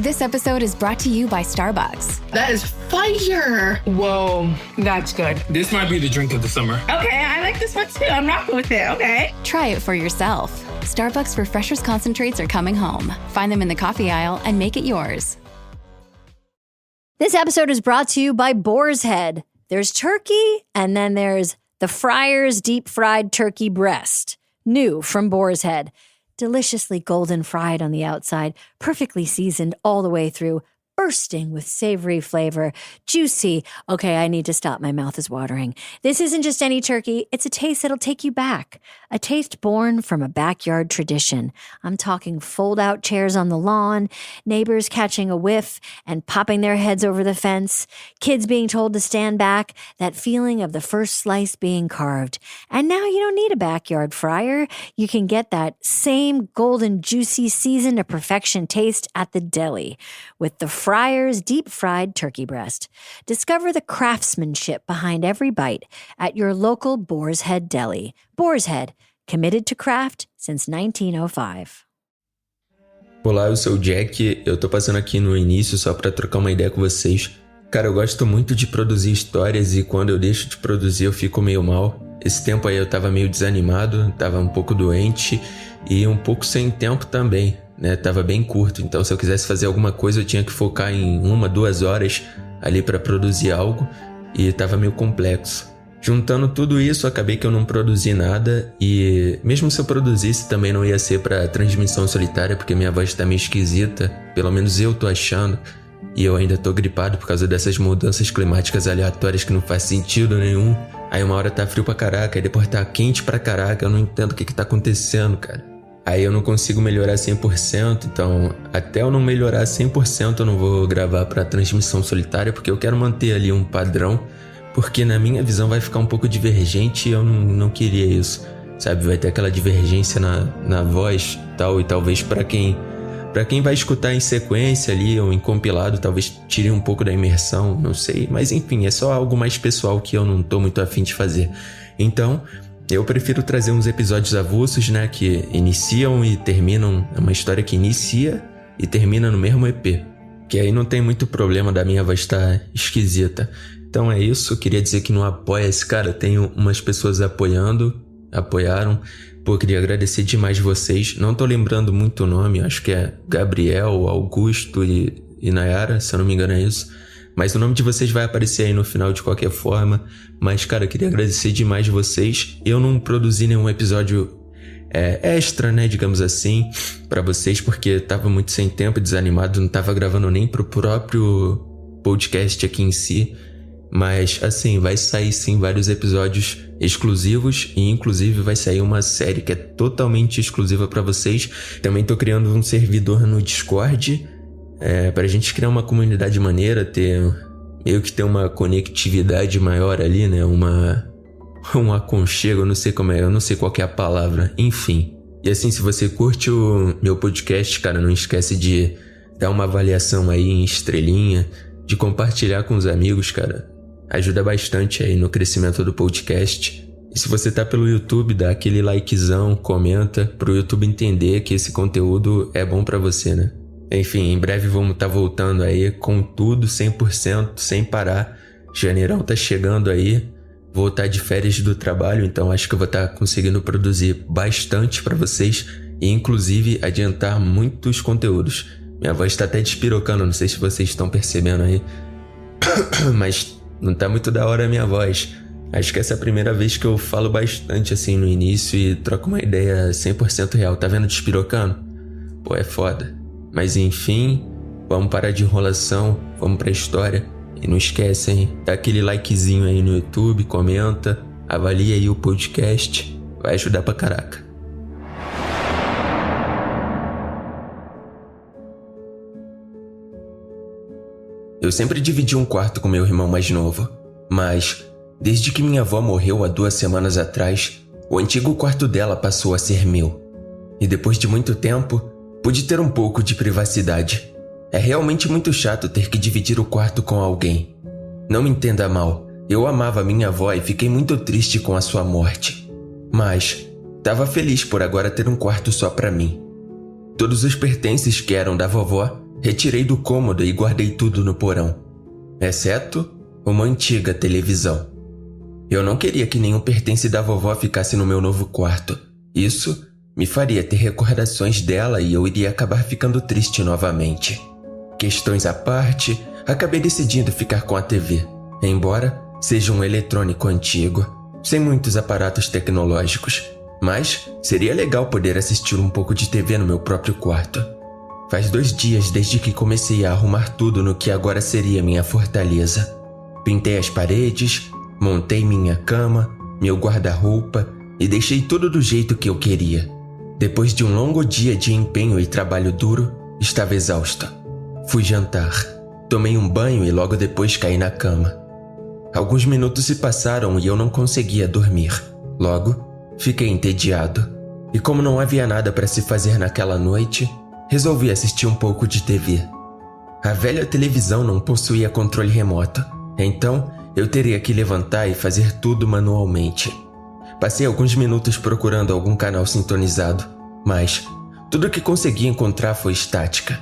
This episode is brought to you by Starbucks. That is fire. Whoa, that's good. This might be the drink of the summer. Okay, I like this one too. I'm rocking with it, okay. Try it for yourself. Starbucks Refreshers concentrates are coming home. Find them in the coffee aisle and make it yours. This episode is brought to you by Boar's Head. There's turkey, and then there's the Friar's Deep Fried Turkey Breast. New from Boar's Head. Deliciously golden fried on the outside, perfectly seasoned all the way through, bursting with savory flavor, juicy. Okay, I need to stop. My mouth is watering. This isn't just any turkey. It's a taste that'll take you back. A taste born from a backyard tradition. I'm talking fold-out chairs on the lawn, neighbors catching a whiff and popping their heads over the fence, kids being told to stand back, that feeling of the first slice being carved. And now you don't need a backyard fryer. You can get that same golden, juicy, seasoned to perfection taste at the deli with the Friar's Deep Fried Turkey Breast. Discover the craftsmanship behind every bite at your local Boar's Head deli. Boar's Head, committed to craft since 1905. Olá, eu sou o Jack, eu tô passando aqui no início só pra trocar uma ideia com vocês. Cara, eu gosto muito de produzir histórias e quando eu deixo de produzir eu fico meio mal. Esse tempo aí eu tava meio desanimado, tava um pouco doente e um pouco sem tempo também, né? Tava bem curto, então se eu quisesse fazer alguma coisa eu tinha que focar em 1-2 horas ali pra produzir algo e tava meio complexo. Juntando tudo isso, acabei que eu não produzi nada e mesmo se eu produzisse também não ia ser pra transmissão solitária porque minha voz tá meio esquisita, pelo menos eu tô achando, e eu ainda tô gripado por causa dessas mudanças climáticas aleatórias que não faz sentido nenhum. Aí uma hora tá frio pra caraca, aí depois tá quente pra caraca, eu não entendo o que tá acontecendo, cara. Aí eu não consigo melhorar 100%, então até eu não melhorar 100% eu não vou gravar pra transmissão solitária porque eu quero manter ali um padrão, porque na minha visão vai ficar um pouco divergente e eu não queria isso, sabe? Vai ter aquela divergência na voz tal, e talvez pra quem vai escutar em sequência ali ou em compilado, talvez tire um pouco da imersão, não sei. Mas enfim, é só algo mais pessoal que eu não tô muito afim de fazer. Então, eu prefiro trazer uns episódios avulsos, né? Que iniciam e terminam, é uma história que inicia e termina no mesmo EP. Que aí não tem muito problema da minha voz estar esquisita. Então é isso, queria dizer que no Apoia-se, cara, tenho umas pessoas apoiaram. Pô, queria agradecer demais vocês. Não tô lembrando muito o nome, acho que é Gabriel, Augusto e Nayara, se eu não me engano é isso. Mas o nome de vocês vai aparecer aí no final de qualquer forma. Mas, cara, queria agradecer demais vocês. Eu não produzi nenhum episódio extra, né, digamos assim, pra vocês, porque tava muito sem tempo, desanimado, não tava gravando nem pro próprio podcast aqui em si. Mas, assim, vai sair sim vários episódios exclusivos e, inclusive, vai sair uma série que é totalmente exclusiva pra vocês. Também tô criando um servidor no Discord pra gente criar uma comunidade maneira, meio que ter uma conectividade maior ali, né? Um aconchego, eu não sei qual que é a palavra, enfim. E assim, se você curte o meu podcast, cara, não esquece de dar uma avaliação aí em estrelinha, de compartilhar com os amigos, cara. Ajuda bastante aí no crescimento do podcast. E se você tá pelo YouTube, dá aquele likezão, comenta, pro YouTube entender que esse conteúdo é bom pra você, né? Enfim, em breve vamos tá voltando aí com tudo, 100%, sem parar. Janeirão tá chegando aí. Vou estar de férias do trabalho, então acho que eu vou estar conseguindo produzir bastante pra vocês e inclusive adiantar muitos conteúdos. Minha voz tá até despirocando, não sei se vocês estão percebendo aí. Mas não tá muito da hora a minha voz. Acho que essa é a primeira vez que eu falo bastante assim no início e troco uma ideia 100% real. Tá vendo despirocando? Pô, é foda. Mas enfim, vamos parar de enrolação, vamos pra história. E não esquece, hein? Dá aquele likezinho aí no YouTube, comenta, avalia aí o podcast. Vai ajudar pra caraca. Eu sempre dividi um quarto com meu irmão mais novo, mas desde que minha avó morreu há 2 semanas atrás, o antigo quarto dela passou a ser meu. E depois de muito tempo, pude ter um pouco de privacidade. É realmente muito chato ter que dividir o quarto com alguém. Não me entenda mal, eu amava minha avó e fiquei muito triste com a sua morte. Mas estava feliz por agora ter um quarto só pra mim. Todos os pertences que eram da vovó retirei do cômodo e guardei tudo no porão, exceto uma antiga televisão. Eu não queria que nenhum pertence da vovó ficasse no meu novo quarto. Isso me faria ter recordações dela e eu iria acabar ficando triste novamente. Questões à parte, acabei decidindo ficar com a TV, embora seja um eletrônico antigo, sem muitos aparatos tecnológicos. Mas seria legal poder assistir um pouco de TV no meu próprio quarto. Faz 2 dias desde que comecei a arrumar tudo no que agora seria minha fortaleza. Pintei as paredes, montei minha cama, meu guarda-roupa e deixei tudo do jeito que eu queria. Depois de um longo dia de empenho e trabalho duro, estava exausto. Fui jantar, tomei um banho e logo depois caí na cama. Alguns minutos se passaram e eu não conseguia dormir. Logo, fiquei entediado. E como não havia nada para se fazer naquela noite, resolvi assistir um pouco de TV. A velha televisão não possuía controle remoto, então eu teria que levantar e fazer tudo manualmente. Passei alguns minutos procurando algum canal sintonizado, mas tudo que consegui encontrar foi estática.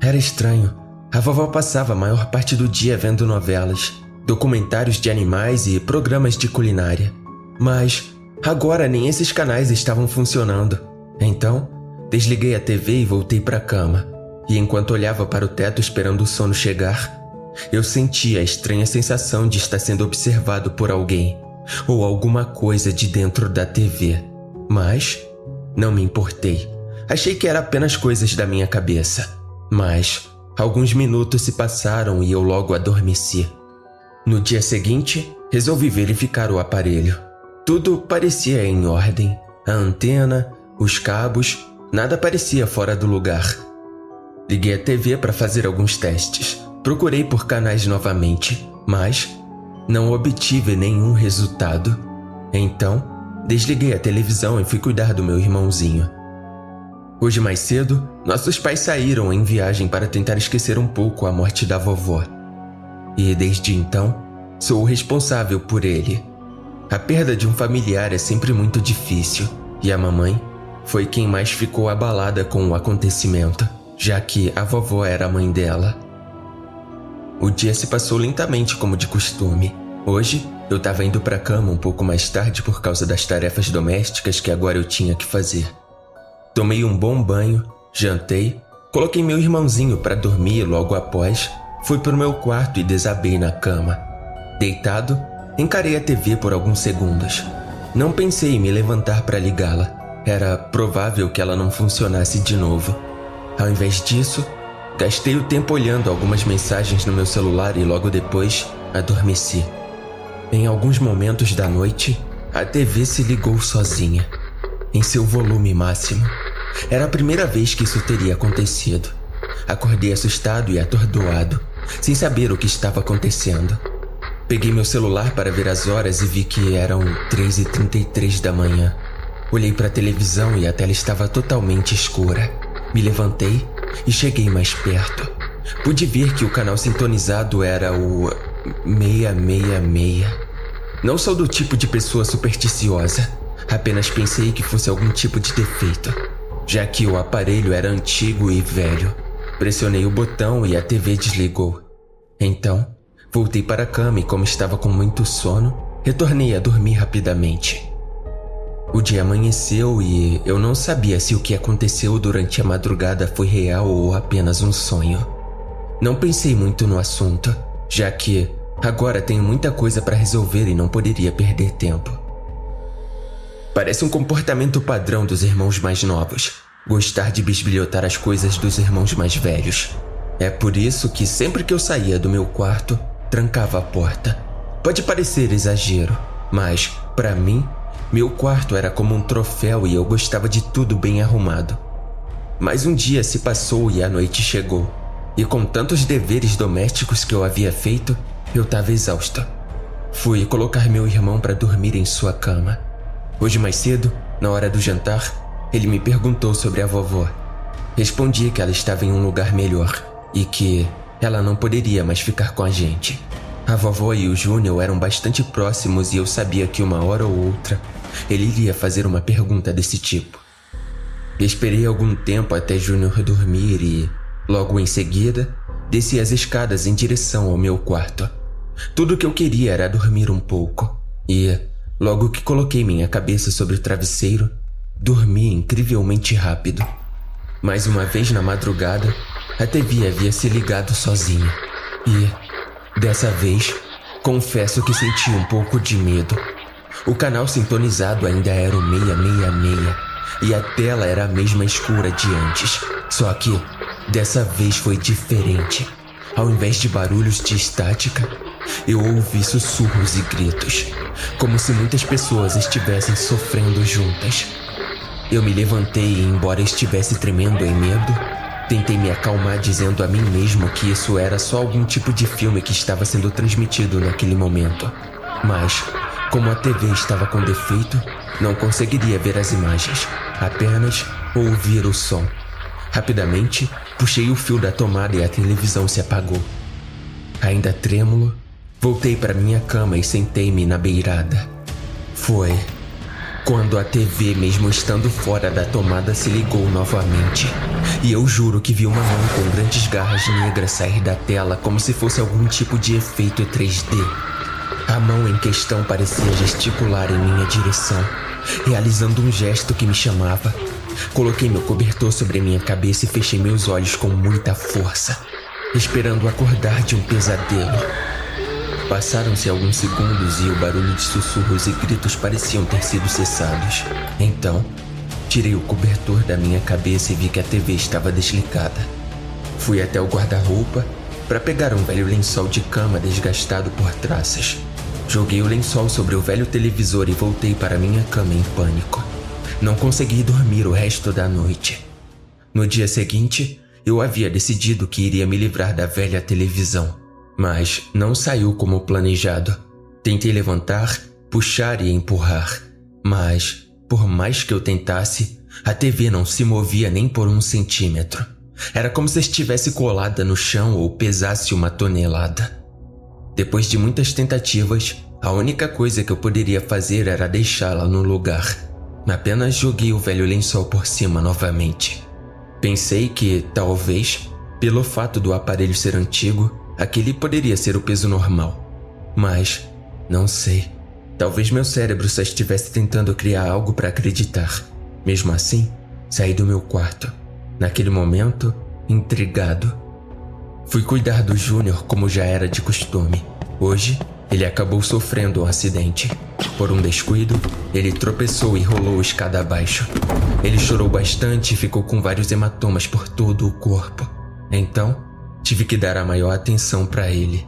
Era estranho. A vovó passava a maior parte do dia vendo novelas, documentários de animais e programas de culinária. Mas agora nem esses canais estavam funcionando. Então, desliguei a TV e voltei para a cama. E enquanto olhava para o teto esperando o sono chegar, eu sentia a estranha sensação de estar sendo observado por alguém ou alguma coisa de dentro da TV. Mas não me importei. Achei que era apenas coisas da minha cabeça. Mas alguns minutos se passaram e eu logo adormeci. No dia seguinte, resolvi verificar o aparelho. Tudo parecia em ordem. A antena, os cabos, nada parecia fora do lugar. Liguei a TV para fazer alguns testes. Procurei por canais novamente, mas não obtive nenhum resultado. Então, desliguei a televisão e fui cuidar do meu irmãozinho. Hoje mais cedo, nossos pais saíram em viagem para tentar esquecer um pouco a morte da vovó. E desde então, sou o responsável por ele. A perda de um familiar é sempre muito difícil, e a mamãe foi quem mais ficou abalada com o acontecimento, já que a vovó era a mãe dela. O dia se passou lentamente como de costume. Hoje, eu estava indo para a cama um pouco mais tarde por causa das tarefas domésticas que agora eu tinha que fazer. Tomei um bom banho, jantei, coloquei meu irmãozinho para dormir e logo após, fui para o meu quarto e desabei na cama. Deitado, encarei a TV por alguns segundos. Não pensei em me levantar para ligá-la. Era provável que ela não funcionasse de novo. Ao invés disso, gastei o tempo olhando algumas mensagens no meu celular e logo depois adormeci. Em alguns momentos da noite, a TV se ligou sozinha, em seu volume máximo. Era a primeira vez que isso teria acontecido. Acordei assustado e atordoado, sem saber o que estava acontecendo. Peguei meu celular para ver as horas e vi que eram 3h33 da manhã. Olhei para a televisão e a tela estava totalmente escura. Me levantei e cheguei mais perto. Pude ver que o canal sintonizado era o 666. Não sou do tipo de pessoa supersticiosa. Apenas pensei que fosse algum tipo de defeito, já que o aparelho era antigo e velho. Pressionei o botão e a TV desligou. Então, voltei para a cama e, como estava com muito sono, retornei a dormir rapidamente. O dia amanheceu e eu não sabia se o que aconteceu durante a madrugada foi real ou apenas um sonho. Não pensei muito no assunto, já que agora tenho muita coisa para resolver e não poderia perder tempo. Parece um comportamento padrão dos irmãos mais novos, gostar de bisbilhotar as coisas dos irmãos mais velhos. É por isso que sempre que eu saía do meu quarto, trancava a porta. Pode parecer exagero, mas, para mim, meu quarto era como um troféu e eu gostava de tudo bem arrumado. Mas um dia se passou e a noite chegou. E com tantos deveres domésticos que eu havia feito, eu estava exausto. Fui colocar meu irmão para dormir em sua cama. Hoje mais cedo, na hora do jantar, ele me perguntou sobre a vovó. Respondi que ela estava em um lugar melhor e que ela não poderia mais ficar com a gente. A vovó e o Júnior eram bastante próximos e eu sabia que uma hora ou outra ele iria fazer uma pergunta desse tipo. Esperei algum tempo até Júnior dormir e Logo em seguida, desci as escadas em direção ao meu quarto. Tudo o que eu queria era dormir um pouco. E, logo que coloquei minha cabeça sobre o travesseiro, dormi incrivelmente rápido. Mais uma vez na madrugada, a TV havia se ligado sozinha. E, dessa vez, confesso que senti um pouco de medo. O canal sintonizado ainda era o 666 e a tela era a mesma escura de antes. Só que, dessa vez foi diferente. Ao invés de barulhos de estática, eu ouvi sussurros e gritos, como se muitas pessoas estivessem sofrendo juntas. Eu me levantei e, embora estivesse tremendo em medo, tentei me acalmar dizendo a mim mesmo que isso era só algum tipo de filme que estava sendo transmitido naquele momento. Mas, como a TV estava com defeito, não conseguiria ver as imagens, apenas ouvir o som. Rapidamente, puxei o fio da tomada e a televisão se apagou. Ainda trêmulo, voltei para minha cama e sentei-me na beirada. Foi quando a TV, mesmo estando fora da tomada, se ligou novamente. E eu juro que vi uma mão com grandes garras negras sair da tela como se fosse algum tipo de efeito 3D. A mão em questão parecia gesticular em minha direção, realizando um gesto que me chamava. Coloquei meu cobertor sobre minha cabeça e fechei meus olhos com muita força, esperando acordar de um pesadelo. Passaram-se alguns segundos e o barulho de sussurros e gritos pareciam ter sido cessados. Então, tirei o cobertor da minha cabeça e vi que a TV estava desligada. Fui até o guarda-roupa para pegar um velho lençol de cama desgastado por traças. Joguei o lençol sobre o velho televisor e voltei para minha cama em pânico. Não consegui dormir o resto da noite. No dia seguinte, eu havia decidido que iria me livrar da velha televisão, mas não saiu como planejado. Tentei levantar, puxar e empurrar, mas, por mais que eu tentasse, a TV não se movia nem por 1 centímetro. Era como se estivesse colada no chão ou pesasse 1 tonelada. Depois de muitas tentativas, a única coisa que eu poderia fazer era deixá-la no lugar. Apenas joguei o velho lençol por cima novamente. Pensei que, talvez, pelo fato do aparelho ser antigo, aquele poderia ser o peso normal. Mas, não sei. Talvez meu cérebro só estivesse tentando criar algo para acreditar. Mesmo assim, saí do meu quarto. Naquele momento, intrigado. Fui cuidar do Júnior como já era de costume. Hoje, ele acabou sofrendo um acidente. Por um descuido, ele tropeçou e rolou escada abaixo. Ele chorou bastante e ficou com vários hematomas por todo o corpo. Então, tive que dar a maior atenção para ele.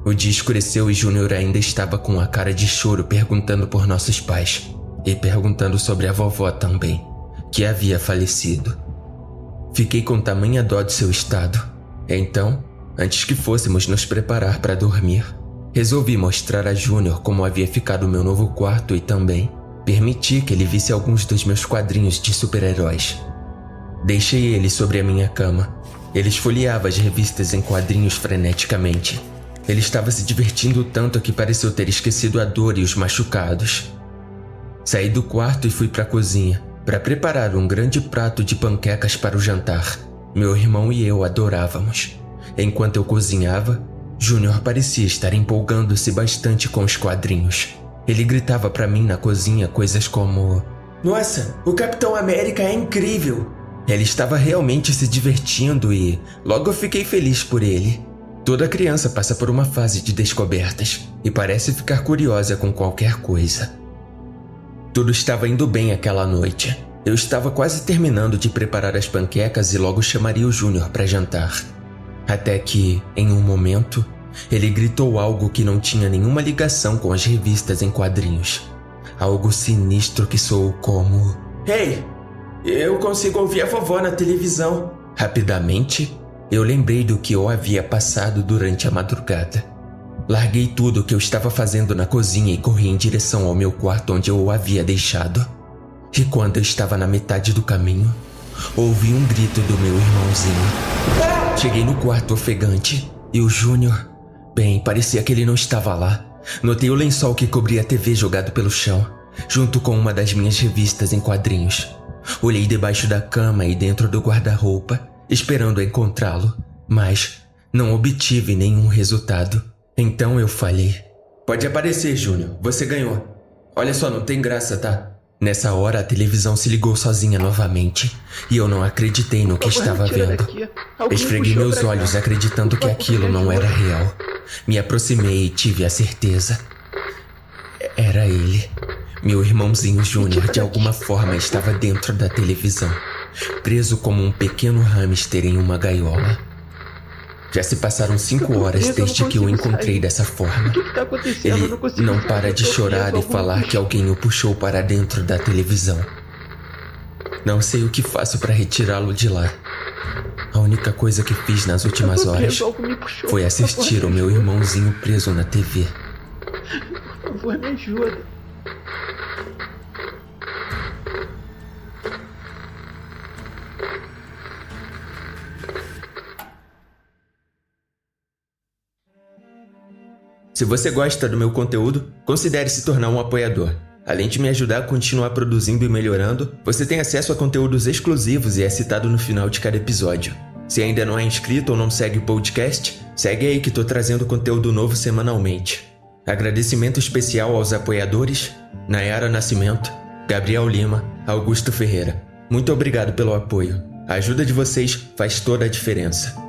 O dia escureceu e Júnior ainda estava com a cara de choro perguntando por nossos pais. E perguntando sobre a vovó também, que havia falecido. Fiquei com tamanha dó de seu estado. Então, antes que fôssemos nos preparar para dormir, resolvi mostrar a Júnior como havia ficado o meu novo quarto e também permiti que ele visse alguns dos meus quadrinhos de super-heróis. Deixei ele sobre a minha cama. Ele esfolheava as revistas em quadrinhos freneticamente. Ele estava se divertindo tanto que pareceu ter esquecido a dor e os machucados. Saí do quarto e fui para a cozinha para preparar um grande prato de panquecas para o jantar. Meu irmão e eu adorávamos. Enquanto eu cozinhava, Júnior parecia estar empolgando-se bastante com os quadrinhos. Ele gritava para mim na cozinha coisas como: "Nossa, o Capitão América é incrível!" Ele estava realmente se divertindo e logo eu fiquei feliz por ele. Toda criança passa por uma fase de descobertas e parece ficar curiosa com qualquer coisa. Tudo estava indo bem aquela noite. Eu estava quase terminando de preparar as panquecas e logo chamaria o Júnior para jantar. Até que, em um momento, ele gritou algo que não tinha nenhuma ligação com as revistas em quadrinhos. Algo sinistro que soou como: "Ei, eu consigo ouvir a vovó na televisão." Rapidamente, eu lembrei do que eu havia passado durante a madrugada. Larguei tudo o que eu estava fazendo na cozinha e corri em direção ao meu quarto onde eu o havia deixado. E quando eu estava na metade do caminho, ouvi um grito do meu irmãozinho. Cheguei no quarto ofegante e o Júnior, bem, parecia que ele não estava lá. Notei o lençol que cobria a TV jogado pelo chão, junto com uma das minhas revistas em quadrinhos. Olhei debaixo da cama e dentro do guarda-roupa esperando encontrá-lo, mas não obtive nenhum resultado. Então eu falhei. Pode aparecer, Júnior. Você ganhou. Olha só, não tem graça, tá? Nessa hora, a televisão se ligou sozinha novamente e eu não acreditei no que estava vendo. Esfreguei meus olhos acreditando que aquilo não era real. Me aproximei e tive a certeza. Era ele. Meu irmãozinho Júnior, de alguma forma, estava dentro da televisão, preso como um pequeno hamster em uma gaiola. Já se passaram 5 horas desde que o encontrei dessa forma. Ele não para de chorar e falar que alguém o puxou para dentro da televisão. Não sei o que faço para retirá-lo de lá. A única coisa que fiz nas últimas horas foi assistir o meu irmãozinho preso na TV. Por favor, me ajuda. Se você gosta do meu conteúdo, considere se tornar um apoiador. Além de me ajudar a continuar produzindo e melhorando, você tem acesso a conteúdos exclusivos e é citado no final de cada episódio. Se ainda não é inscrito ou não segue o podcast, segue aí que tô trazendo conteúdo novo semanalmente. Agradecimento especial aos apoiadores Nayara Nascimento, Gabriel Lima, Augusto Ferreira. Muito obrigado pelo apoio. A ajuda de vocês faz toda a diferença.